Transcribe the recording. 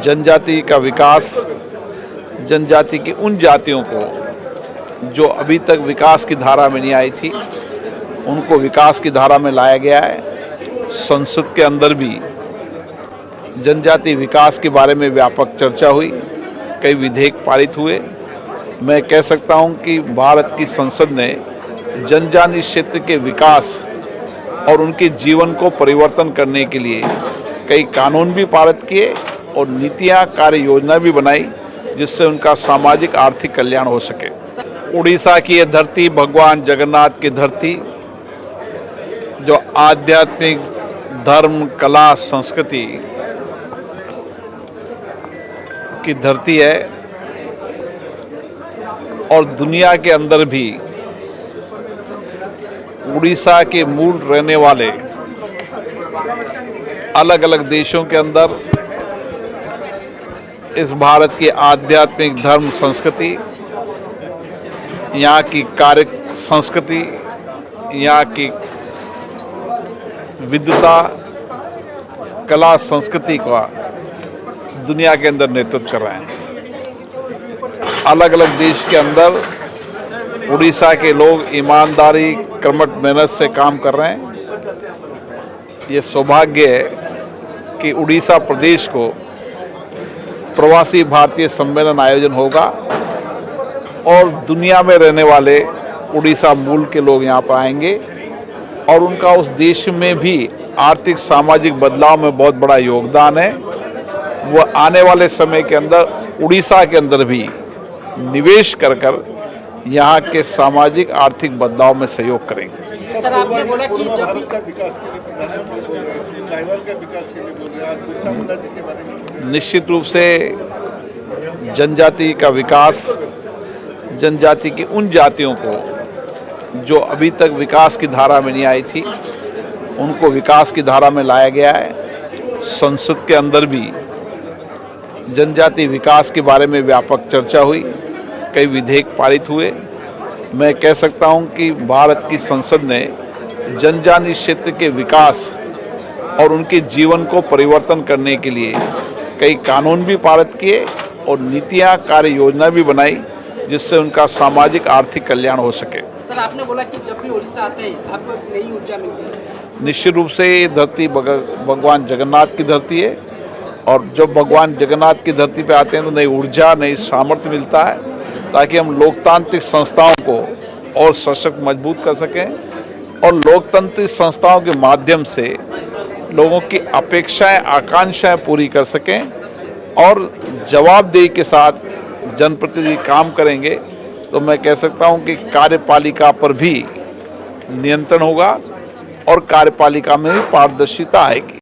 जनजाति का विकास, जनजाति की उन जातियों को जो अभी तक विकास की धारा में नहीं आई थी, उनको विकास की धारा में लाया गया है। संसद के अंदर भी जनजाति विकास के बारे में व्यापक चर्चा हुई, कई विधेयक पारित हुए। मैं कह सकता हूं कि भारत की संसद ने जनजातीय क्षेत्र के विकास और उनके जीवन को परिवर्तन करने के लिए कई कानून भी पारित किए और नीतियां, कार्य योजना भी बनाई, जिससे उनका सामाजिक आर्थिक कल्याण हो सके। उड़ीसा की यह धरती भगवान जगन्नाथ की धरती, जो आध्यात्मिक, धर्म, कला, संस्कृति की धरती है, और दुनिया के अंदर भी उड़ीसा के मूल रहने वाले अलग अलग देशों के अंदर इस भारत की आध्यात्मिक, धर्म, संस्कृति, यहाँ की कार्य संस्कृति, यहाँ की विद्वता, कला, संस्कृति का दुनिया के अंदर नेतृत्व कर रहे हैं। अलग अलग देश के अंदर उड़ीसा के लोग ईमानदारी, कर्मठ मेहनत से काम कर रहे हैं। ये सौभाग्य है कि उड़ीसा प्रदेश को प्रवासी भारतीय सम्मेलन आयोजन होगा और दुनिया में रहने वाले उड़ीसा मूल के लोग यहाँ पर आएंगे और उनका उस देश में भी आर्थिक, सामाजिक बदलाव में बहुत बड़ा योगदान है। वह आने वाले समय के अंदर उड़ीसा के अंदर भी निवेश कर यहाँ के सामाजिक, आर्थिक बदलाव में सहयोग करेंगे। सर, आपने बोला कि जब निश्चित रूप से जनजाति का विकास, जनजाति की उन जातियों को जो अभी तक विकास की धारा में नहीं आई थी, उनको विकास की धारा में लाया गया है। संसद के अंदर भी जनजाति विकास के बारे में व्यापक चर्चा हुई, कई विधेयक पारित हुए। मैं कह सकता हूं कि भारत की संसद ने जनजातीय क्षेत्र के विकास और उनके जीवन को परिवर्तन करने के लिए कई कानून भी पारित किए और नीतियां, कार्य योजना भी बनाई, जिससे उनका सामाजिक, आर्थिक कल्याण हो सके। सर, आपने बोला कि जब भी उड़ीसा आते हैं आपको एक नई ऊर्जा मिलती है। निश्चित रूप से ये धरती भगवान जगन्नाथ की धरती है, और जब भगवान जगन्नाथ की धरती पे आते हैं तो नई ऊर्जा, नई सामर्थ्य मिलता है, ताकि हम लोकतांत्रिक संस्थाओं को और सशक्त, मजबूत कर सकें और लोकतांत्रिक संस्थाओं के माध्यम से लोगों की अपेक्षाएं, आकांक्षाएं पूरी कर सकें और जवाबदेही के साथ जनप्रतिनिधि काम करेंगे। तो मैं कह सकता हूं कि कार्यपालिका पर भी नियंत्रण होगा और कार्यपालिका में भी पारदर्शिता आएगी।